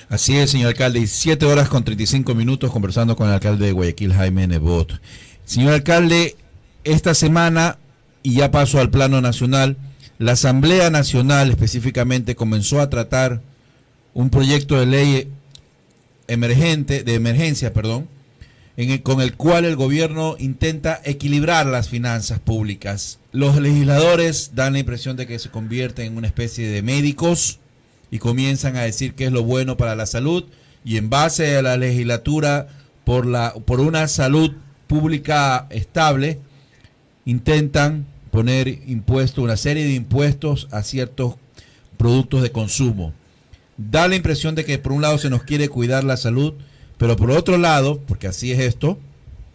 Así es, señor alcalde, y 7 horas con 35 minutos conversando con el alcalde de Guayaquil, Jaime Nebot. Señor alcalde, esta semana, y ya paso al plano nacional, la Asamblea Nacional específicamente comenzó a tratar un proyecto de ley de emergencia, con el cual el gobierno intenta equilibrar las finanzas públicas. Los legisladores dan la impresión de que se convierten en una especie de médicos y comienzan a decir qué es lo bueno para la salud, y en base a la legislatura por una salud pública estable intentan poner impuestos, una serie de impuestos a ciertos productos de consumo. Da la impresión de que por un lado se nos quiere cuidar la salud, pero por otro lado, porque así es esto,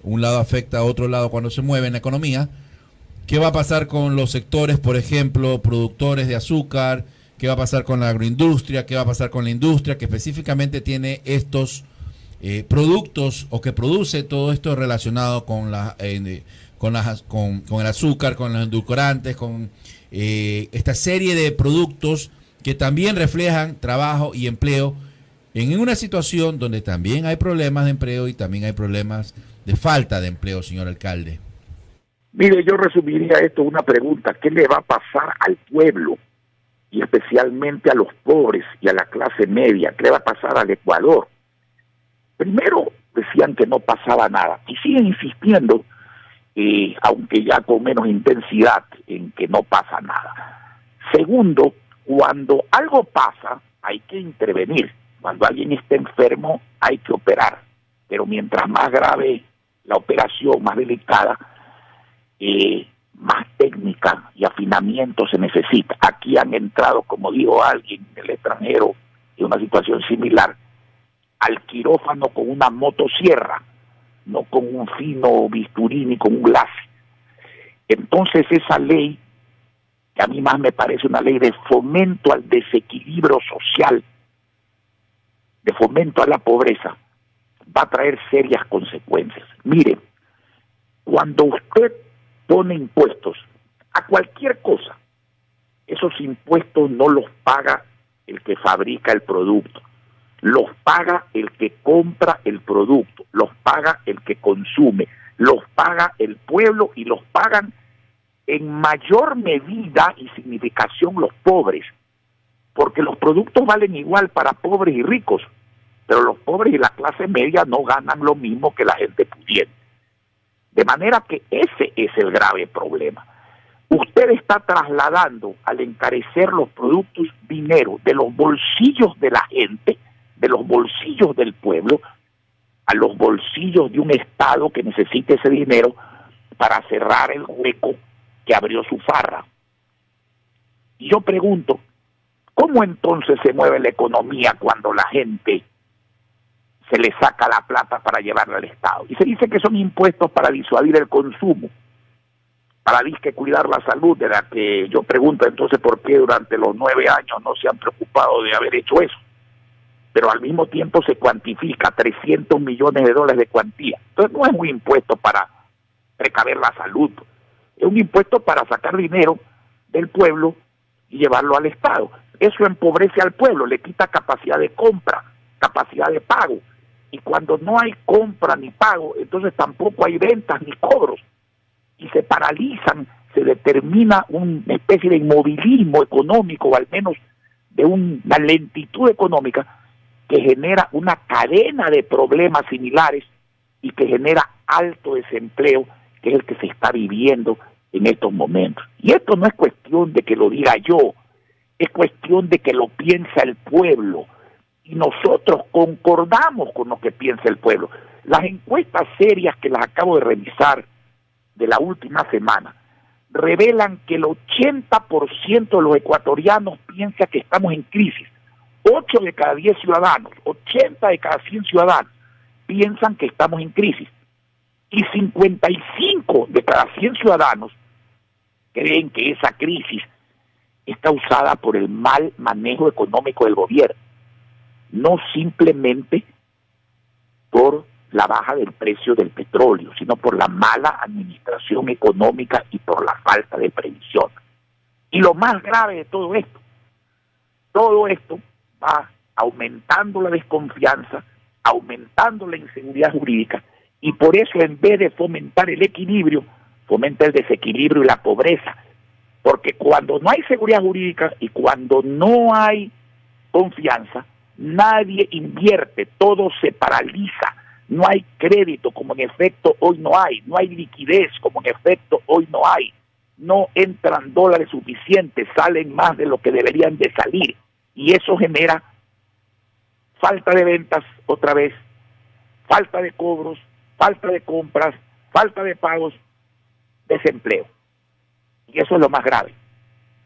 un lado afecta a otro lado cuando se mueve en la economía. ¿Qué va a pasar con los sectores, por ejemplo, productores de azúcar? ¿Qué va a pasar con la agroindustria? ¿Qué va a pasar con la industria que específicamente tiene estos productos o que produce todo esto relacionado con el azúcar, con los endulcorantes, con esta serie de productos que también reflejan trabajo y empleo en una situación donde también hay problemas de empleo y también hay problemas de falta de empleo, señor alcalde? Mire, yo resumiría esto en una pregunta: ¿qué le va a pasar al pueblo y especialmente a los pobres y a la clase media? ¿Qué le va a pasar al Ecuador? Primero decían que no pasaba nada y siguen insistiendo, aunque ya con menos intensidad, en que no pasa nada. Segundo, cuando algo pasa hay que intervenir. Cuando alguien está enfermo hay que operar, pero mientras más grave la operación, más delicada, más técnica y afinamiento se necesita. Aquí han entrado, como dijo alguien del extranjero, en una situación similar, al quirófano con una motosierra, no con un fino bisturí ni con un láser. Entonces esa ley, que a mí más me parece una ley de fomento al desequilibrio social, de fomento a la pobreza, va a traer serias consecuencias. Mire, cuando usted pone impuestos a cualquier cosa, esos impuestos no los paga el que fabrica el producto, los paga el que compra el producto, los paga el que consume, los paga el pueblo y los pagan en mayor medida y significación los pobres, porque los productos valen igual para pobres y ricos, pero los pobres y la clase media no ganan lo mismo que la gente pudiente. De manera que ese es el grave problema. Usted está trasladando, al encarecer los productos, dinero de los bolsillos de la gente, de los bolsillos del pueblo, a los bolsillos de un Estado que necesita ese dinero para cerrar el hueco que abrió su farra. Y yo pregunto, ¿cómo entonces se mueve la economía cuando la gente se le saca la plata para llevarla al Estado? Y se dice que son impuestos para disuadir el consumo, para disque cuidar la salud, de la que yo pregunto entonces por qué durante los 9 años no se han preocupado de haber hecho eso. Pero al mismo tiempo se cuantifica $300 millones de cuantía. Entonces no es un impuesto para precaver la salud, es un impuesto para sacar dinero del pueblo y llevarlo al Estado. Eso empobrece al pueblo, le quita capacidad de compra, capacidad de pago. Y cuando no hay compra ni pago, entonces tampoco hay ventas ni cobros. Y se paralizan, se determina una especie de inmovilismo económico, o al menos de una lentitud económica, que genera una cadena de problemas similares y que genera alto desempleo, que es el que se está viviendo en estos momentos. Y esto no es cuestión de que lo diga yo, es cuestión de que lo piensa el pueblo. Y nosotros concordamos con lo que piensa el pueblo. Las encuestas serias que las acabo de revisar de la última semana revelan que el 80% de los ecuatorianos piensa que estamos en crisis. 8 de cada 10 ciudadanos, 80 de cada 100 ciudadanos piensan que estamos en crisis. Y 55 de cada 100 ciudadanos creen que esa crisis está usada por el mal manejo económico del gobierno, no simplemente por la baja del precio del petróleo, sino por la mala administración económica y por la falta de previsión. Y lo más grave de todo esto va aumentando la desconfianza, aumentando la inseguridad jurídica, y por eso en vez de fomentar el equilibrio, fomenta el desequilibrio y la pobreza, porque cuando no hay seguridad jurídica y cuando no hay confianza, nadie invierte, todo se paraliza, no hay crédito como en efecto hoy no hay liquidez como en efecto hoy no hay, no entran dólares suficientes, salen más de lo que deberían de salir, y eso genera falta de ventas otra vez, falta de cobros, falta de compras, falta de pagos, desempleo. Y eso es lo más grave,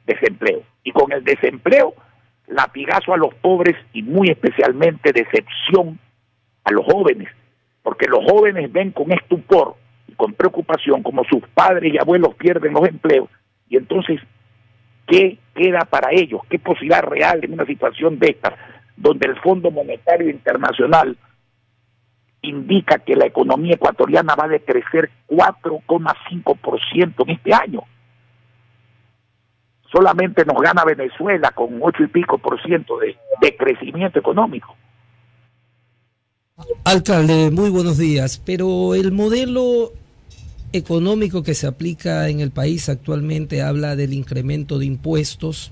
desempleo. Y con el desempleo, latigazo a los pobres y muy especialmente decepción a los jóvenes, porque los jóvenes ven con estupor y con preocupación como sus padres y abuelos pierden los empleos, y entonces, ¿qué queda para ellos? ¿Qué posibilidad real en una situación de estas, donde el Fondo Monetario Internacional indica que la economía ecuatoriana va a decrecer 4,5% en este año? Solamente nos gana Venezuela con 8 y pico por ciento de crecimiento económico. Alcalde, muy buenos días, pero el modelo económico que se aplica en el país actualmente habla del incremento de impuestos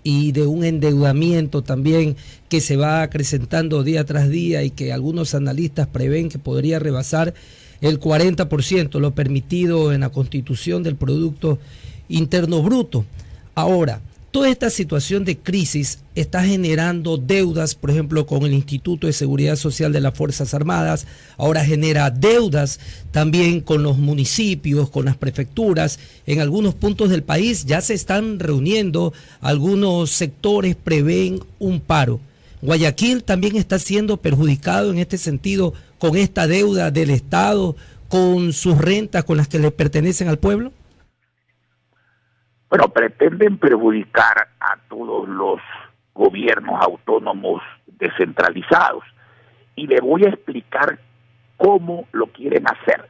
y de un endeudamiento también que se va acrecentando día tras día y que algunos analistas prevén que podría rebasar el 40%, lo permitido en la Constitución del Producto Interno Bruto. Ahora, toda esta situación de crisis está generando deudas, por ejemplo, con el Instituto de Seguridad Social de las Fuerzas Armadas, ahora genera deudas también con los municipios, con las prefecturas. En algunos puntos del país ya se están reuniendo, algunos sectores prevén un paro. Guayaquil también está siendo perjudicado en este sentido con esta deuda del Estado, con sus rentas con las que le pertenecen al pueblo. Bueno, pretenden perjudicar a todos los gobiernos autónomos descentralizados y le voy a explicar cómo lo quieren hacer.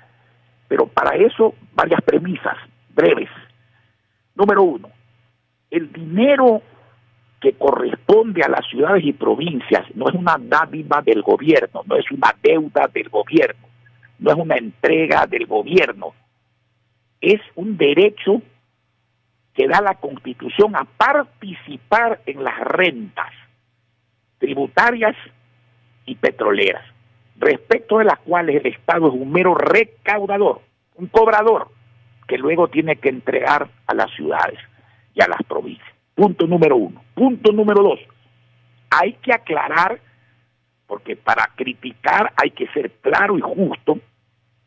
Pero para eso, varias premisas breves. Número uno, el dinero que corresponde a las ciudades y provincias no es una dádiva del gobierno, no es una deuda del gobierno, no es una entrega del gobierno, es un derecho que da la Constitución a participar en las rentas tributarias y petroleras, respecto de las cuales el Estado es un mero recaudador, un cobrador, que luego tiene que entregar a las ciudades y a las provincias. Punto número uno. Punto número dos, hay que aclarar, porque para criticar hay que ser claro y justo,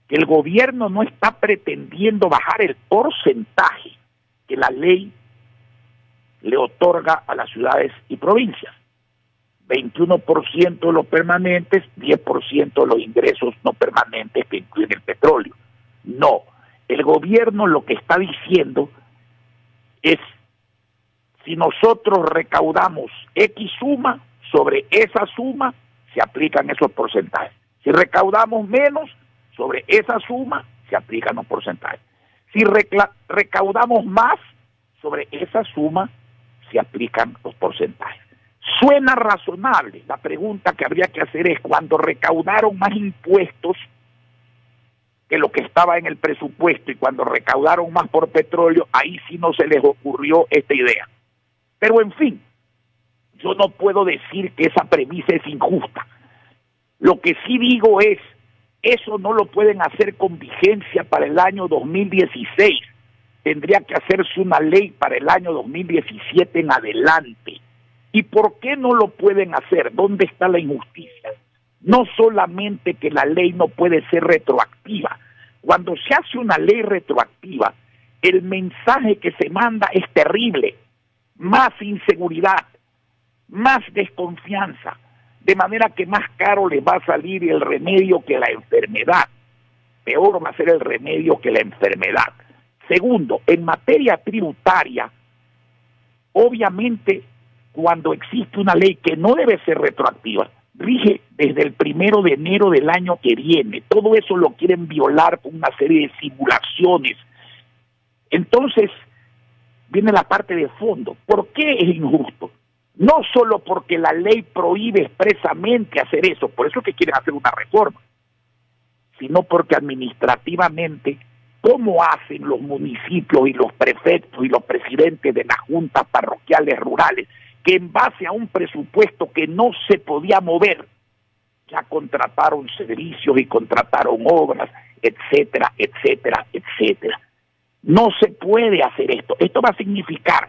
que el gobierno no está pretendiendo bajar el porcentaje que la ley le otorga a las ciudades y provincias. 21% de los permanentes, 10% de los ingresos no permanentes que incluyen el petróleo. No, el gobierno lo que está diciendo es, si nosotros recaudamos X suma, sobre esa suma se aplican esos porcentajes. Si recaudamos menos, sobre esa suma se aplican los porcentajes. Si recaudamos más, sobre esa suma se aplican los porcentajes. Suena razonable. La pregunta que habría que hacer es, cuando recaudaron más impuestos que lo que estaba en el presupuesto y cuando recaudaron más por petróleo, ahí sí no se les ocurrió esta idea. Pero en fin, yo no puedo decir que esa premisa es injusta. Lo que sí digo es, eso no lo pueden hacer con vigencia para el año 2016. Tendría que hacerse una ley para el año 2017 en adelante. ¿Y por qué no lo pueden hacer? ¿Dónde está la injusticia? No solamente que la ley no puede ser retroactiva. Cuando se hace una ley retroactiva, el mensaje que se manda es terrible. Más inseguridad, más desconfianza, de manera que más caro les va a salir el remedio que la enfermedad. Peor va a ser el remedio que la enfermedad. Segundo, en materia tributaria, obviamente, cuando existe una ley que no debe ser retroactiva, rige desde el 1 de enero del año que viene. Todo eso lo quieren violar con una serie de simulaciones. Entonces, viene la parte de fondo. ¿Por qué es injusto? No solo porque la ley prohíbe expresamente hacer eso, por eso es que quieren hacer una reforma, sino porque administrativamente, ¿cómo hacen los municipios y los prefectos y los presidentes de las juntas parroquiales rurales, que en base a un presupuesto que no se podía mover, ya contrataron servicios y contrataron obras, etcétera, etcétera, etcétera? No se puede hacer esto. Esto va a significar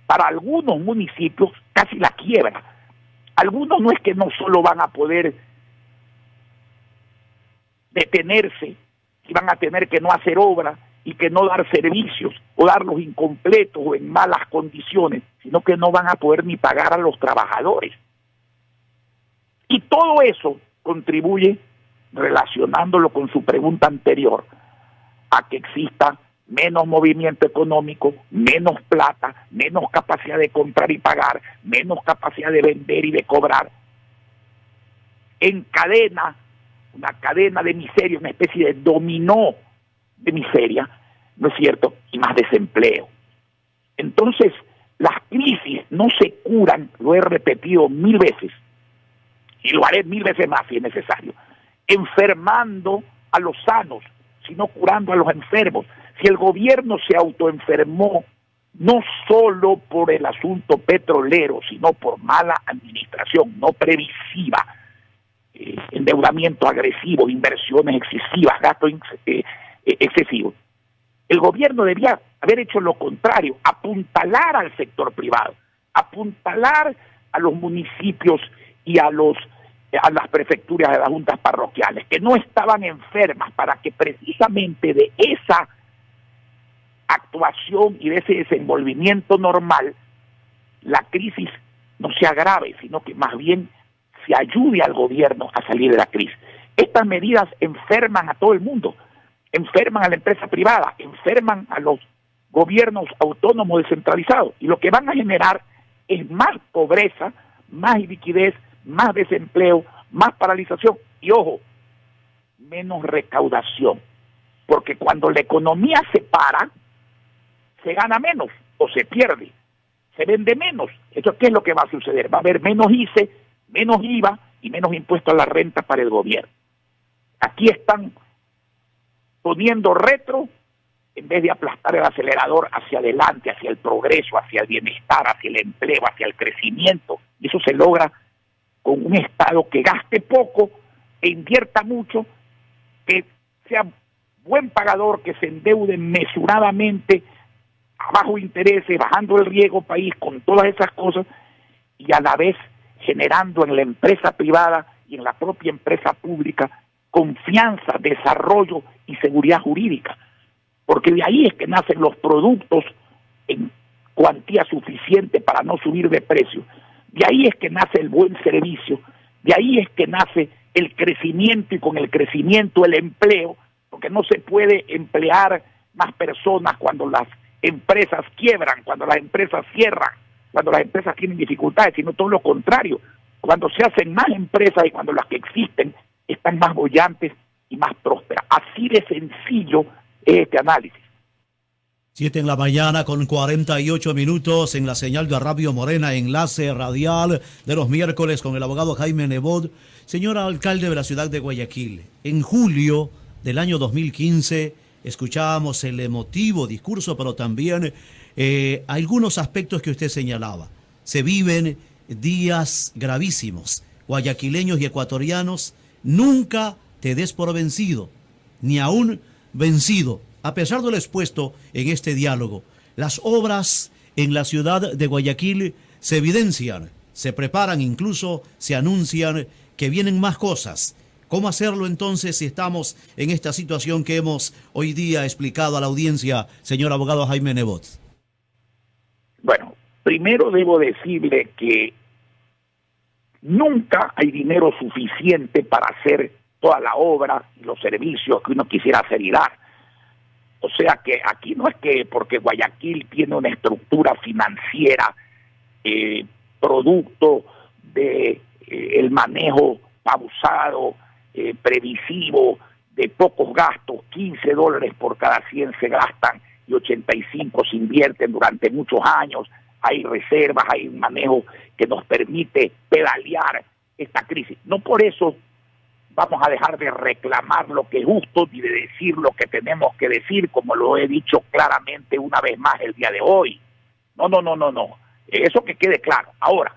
para algunos municipios casi la quiebra. Algunos no es que no solo van a poder detenerse, y van a tener que no hacer obras y que no dar servicios o darlos incompletos o en malas condiciones, sino que no van a poder ni pagar a los trabajadores. Y todo eso contribuye, relacionándolo con su pregunta anterior, a que exista menos movimiento económico, menos plata, menos capacidad de comprar y pagar, menos capacidad de vender y de cobrar. Encadena una cadena de miseria, una especie de dominó de miseria, ¿no es cierto? Y más desempleo. Entonces, las crisis no se curan, lo he repetido 1000 veces, y lo haré 1000 veces más si es necesario, enfermando a los sanos, sino curando a los enfermos. Si el gobierno se autoenfermó, no solo por el asunto petrolero, sino por mala administración, no previsiva, endeudamiento agresivo, inversiones excesivas, gastos excesivos, el gobierno debía haber hecho lo contrario, apuntalar al sector privado, apuntalar a los municipios y a las prefecturas de las juntas parroquiales, que no estaban enfermas, para que precisamente de esa actuación y de ese desenvolvimiento normal, la crisis no se agrave, sino que más bien se ayude al gobierno a salir de la crisis. Estas medidas enferman a todo el mundo, enferman a la empresa privada, enferman a los gobiernos autónomos descentralizados, y lo que van a generar es más pobreza, más iliquidez, más desempleo, más paralización y, ojo, menos recaudación, porque cuando la economía se para, se gana menos o se pierde, se vende menos. ¿Eso qué es lo que va a suceder? Va a haber menos ICE, menos IVA y menos impuestos a la renta para el gobierno. Aquí están poniendo retro en vez de aplastar el acelerador hacia adelante, hacia el progreso, hacia el bienestar, hacia el empleo, hacia el crecimiento. Y eso se logra con un Estado que gaste poco, que invierta mucho, que sea buen pagador, que se endeude mesuradamente, a bajo intereses, bajando el riesgo país, con todas esas cosas, y a la vez generando en la empresa privada y en la propia empresa pública confianza, desarrollo y seguridad jurídica, porque de ahí es que nacen los productos en cuantía suficiente para no subir de precio, de ahí es que nace el buen servicio, de ahí es que nace el crecimiento, y con el crecimiento el empleo, porque no se puede emplear más personas cuando las empresas quiebran, cuando las empresas cierran, cuando las empresas tienen dificultades, sino todo lo contrario, cuando se hacen más empresas y cuando las que existen están más bollantes y más prósperas. Así de sencillo es este análisis. 7 en la mañana con 48 minutos en la señal de Radio Morena, enlace radial de los miércoles con el abogado Jaime Nebot. Señor alcalde de la ciudad de Guayaquil, en julio del año 2015 escuchábamos el emotivo discurso, pero también algunos aspectos que usted señalaba. Se viven días gravísimos. Guayaquileños y ecuatorianos, nunca te des por vencido, ni aún vencido. A pesar de lo expuesto en este diálogo, las obras en la ciudad de Guayaquil se evidencian, se preparan, incluso se anuncian que vienen más cosas. ¿Cómo hacerlo entonces si estamos en esta situación que hemos hoy día explicado a la audiencia, señor abogado Jaime Nebot? Bueno, primero debo decirle que nunca hay dinero suficiente para hacer toda la obra y los servicios que uno quisiera hacer y dar. O sea que aquí no es que porque Guayaquil tiene una estructura financiera producto de el manejo pausado, previsivo, de pocos gastos, $15 por cada 100 se gastan y 85 se invierten durante muchos años, hay reservas, hay un manejo que nos permite pedalear esta crisis. No por eso vamos a dejar de reclamar lo que es justo ni de decir lo que tenemos que decir, como lo he dicho claramente una vez más el día de hoy. No. Eso que quede claro. Ahora,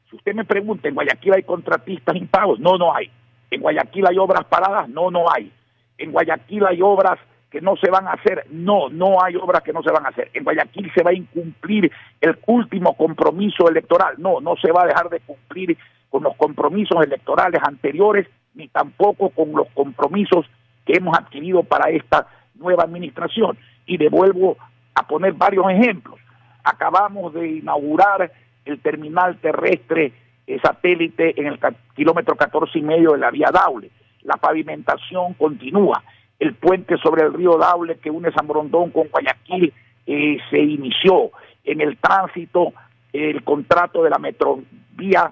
si usted me pregunta, ¿en Guayaquil hay contratistas impagos? No hay. ¿En Guayaquil hay obras paradas? No hay. ¿En Guayaquil hay obras que no se van a hacer? No hay obras que no se van a hacer. ¿En Guayaquil se va a incumplir el último compromiso electoral? No se va a dejar de cumplir con los compromisos electorales anteriores, ni tampoco con los compromisos que hemos adquirido para esta nueva administración. Y le vuelvo a poner varios ejemplos. Acabamos de inaugurar el terminal terrestre satélite en el kilómetro 14,5 de la vía Daule. La pavimentación continúa. El puente sobre el río Daule que une San Borondón con Guayaquil se inició. En el tránsito, el contrato de la Metrovía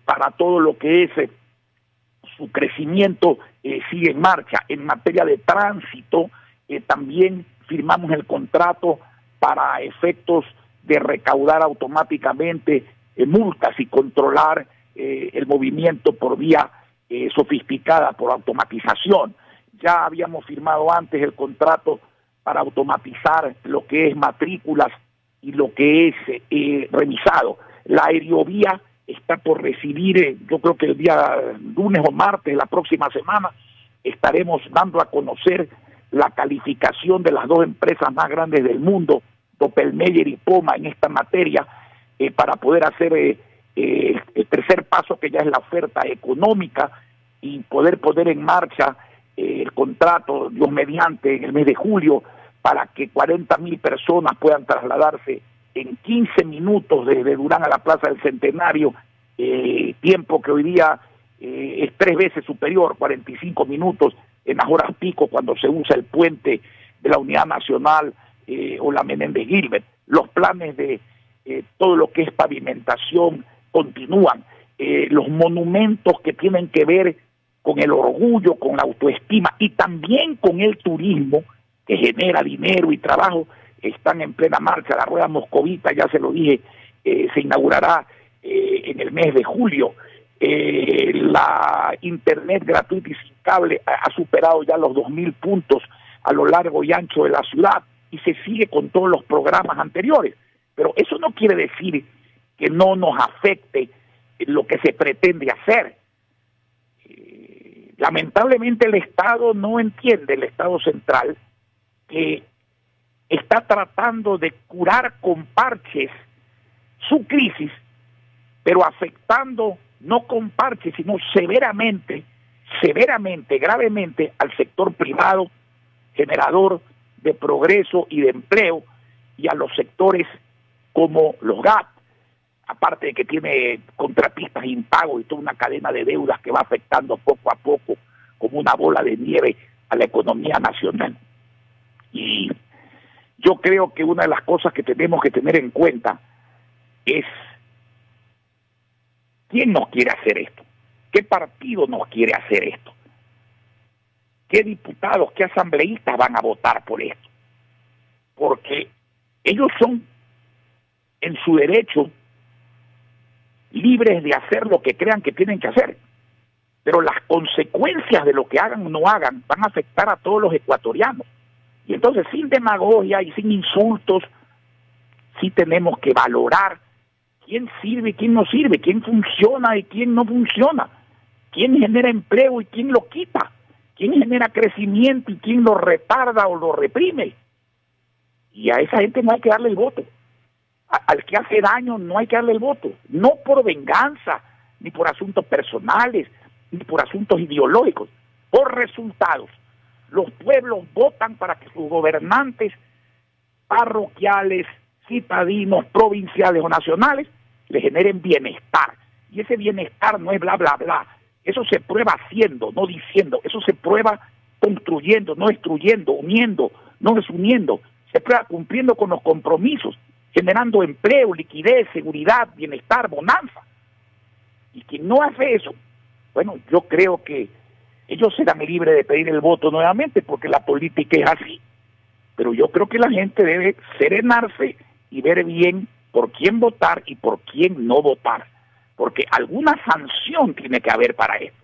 para todo lo que es su crecimiento sigue en marcha. En materia de tránsito, también firmamos el contrato para efectos de recaudar automáticamente multas y controlar el movimiento por vía sofisticada, por automatización. Ya habíamos firmado antes el contrato para automatizar lo que es matrículas y lo que es revisado. La aerovía está por recibir, yo creo que el día lunes o martes de la próxima semana, estaremos dando a conocer la calificación de las dos empresas más grandes del mundo, Doppelmayr y Poma, en esta materia, para poder hacer el tercer paso, que ya es la oferta económica, y poder poner en marcha el contrato, Dios mediante, en el mes de julio, para que 40,000 personas puedan trasladarse en 15 minutos desde Durán a la Plaza del Centenario, tiempo que hoy día es 3 veces superior, 45 minutos en las horas pico cuando se usa el puente de la Unidad Nacional o la Menéndez Gilbert. Los planes de todo lo que es pavimentación continúan. Los monumentos que tienen que ver con el orgullo, con la autoestima y también con el turismo que genera dinero y trabajo, están en plena marcha. La rueda moscovita, ya se lo dije, se inaugurará en el mes de julio. La internet gratuita y sin cable ha superado ya los 2,000 puntos a lo largo y ancho de la ciudad, y se sigue con todos los programas anteriores. Pero eso no quiere decir que no nos afecte lo que se pretende hacer. Lamentablemente el Estado no entiende, el Estado central, que está tratando de curar con parches su crisis, pero afectando no con parches, sino severamente, gravemente al sector privado, generador de progreso y de empleo, y a los sectores como los GAP, aparte de que tiene contratistas impagos y toda una cadena de deudas que va afectando poco a poco como una bola de nieve a la economía nacional. Y yo creo que una de las cosas que tenemos que tener en cuenta es quién nos quiere hacer esto, qué partido nos quiere hacer esto, qué diputados, qué asambleístas van a votar por esto, porque ellos son en su derecho libres de hacer lo que crean que tienen que hacer, pero las consecuencias de lo que hagan o no hagan van a afectar a todos los ecuatorianos. Y entonces, sin demagogia y sin insultos, sí tenemos que valorar quién sirve y quién no sirve, quién funciona y quién no funciona, quién genera empleo y quién lo quita, quién genera crecimiento y quién lo retarda o lo reprime. Y a esa gente no hay que darle el voto. Al que hace daño no hay que darle el voto, no por venganza, ni por asuntos personales, ni por asuntos ideológicos, por resultados. Los pueblos votan para que sus gobernantes parroquiales, citadinos, provinciales o nacionales le generen bienestar. Y ese bienestar no es bla, bla, bla. Eso se prueba haciendo, no diciendo. Eso se prueba construyendo, no destruyendo, uniendo, no desuniendo. Se prueba cumpliendo con los compromisos, generando empleo, liquidez, seguridad, bienestar, bonanza. Y quien no hace eso, bueno, yo creo que ellos serán libres de pedir el voto nuevamente, porque la política es así. Pero yo creo que la gente debe serenarse y ver bien por quién votar y por quién no votar, porque alguna sanción tiene que haber para esto.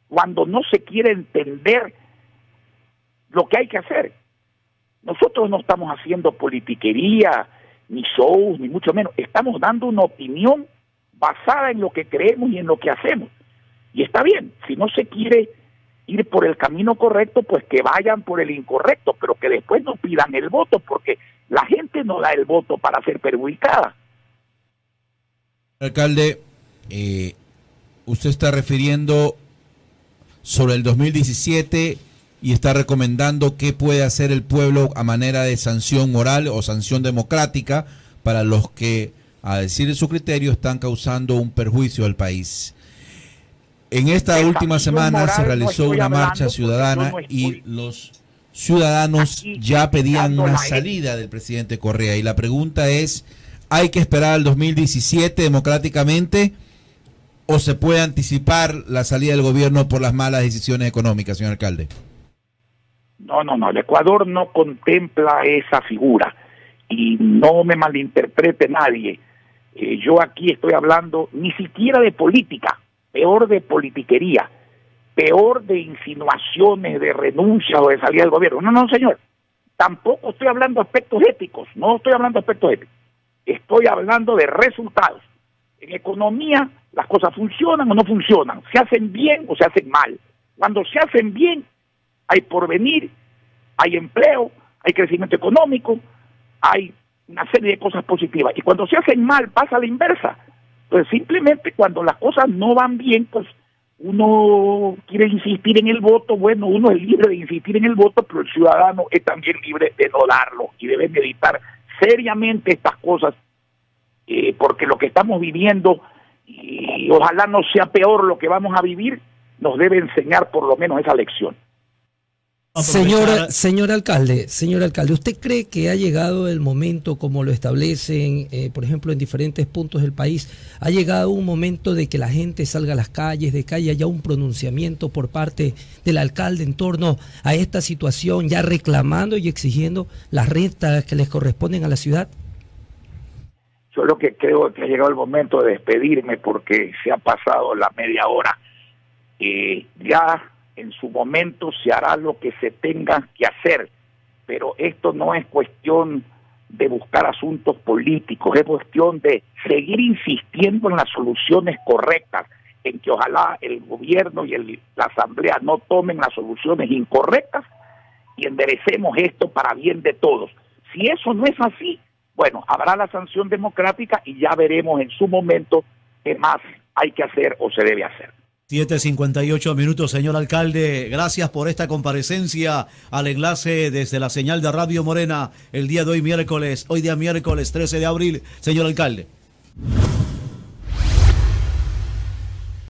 Cuando no se quiere entender lo que hay que hacer. Nosotros no estamos haciendo politiquería, ni shows, ni mucho menos. Estamos dando una opinión basada en lo que creemos y en lo que hacemos. Y está bien, si no se quiere ir por el camino correcto, pues que vayan por el incorrecto, pero que después no pidan el voto, porque la gente no da el voto para ser perjudicada. Alcalde, usted está refiriendo sobre el 2017 y está recomendando qué puede hacer el pueblo a manera de sanción moral o sanción democrática para los que, a decir su criterio, están causando un perjuicio al país. En esta última semana se realizó una marcha ciudadana y los ciudadanos ya pedían una salida del presidente Correa. Y la pregunta es, ¿hay que esperar al 2017 democráticamente o se puede anticipar la salida del gobierno por las malas decisiones económicas, señor alcalde? No, el Ecuador no contempla esa figura y no me malinterprete nadie. Yo aquí estoy hablando ni siquiera de política, peor de politiquería, peor de insinuaciones, de renuncia o de salida del gobierno. No, señor, tampoco estoy hablando de aspectos éticos, estoy hablando de resultados. En economía las cosas funcionan o no funcionan, se hacen bien o se hacen mal. Cuando se hacen bien, hay porvenir, hay empleo, hay crecimiento económico, hay una serie de cosas positivas. Y cuando se hacen mal, pasa la inversa. Pues simplemente cuando las cosas no van bien, pues uno quiere insistir en el voto. Bueno, uno es libre de insistir en el voto, pero el ciudadano es también libre de no darlo y debe meditar seriamente estas cosas, porque lo que estamos viviendo, y ojalá no sea peor lo que vamos a vivir, nos debe enseñar por lo menos esa lección. Señor alcalde, ¿usted cree que ha llegado el momento, como lo establecen, por ejemplo, en diferentes puntos del país, ha llegado un momento de que la gente salga a las calles, de que haya ya un pronunciamiento por parte del alcalde en torno a esta situación, ya reclamando y exigiendo las rentas que les corresponden a la ciudad? Yo lo que creo es que ha llegado el momento de despedirme porque se ha pasado la media hora. Ya en su momento se hará lo que se tenga que hacer, pero esto no es cuestión de buscar asuntos políticos, es cuestión de seguir insistiendo en las soluciones correctas, en que ojalá el gobierno y la asamblea no tomen las soluciones incorrectas y enderecemos esto para bien de todos. Si eso no es así, bueno, habrá la sanción democrática y ya veremos en su momento qué más hay que hacer o se debe hacer. 7:58 minutos, señor alcalde. Gracias por esta comparecencia al enlace desde la señal de Radio Morena el día de hoy, miércoles, hoy día miércoles 13 de abril, señor alcalde.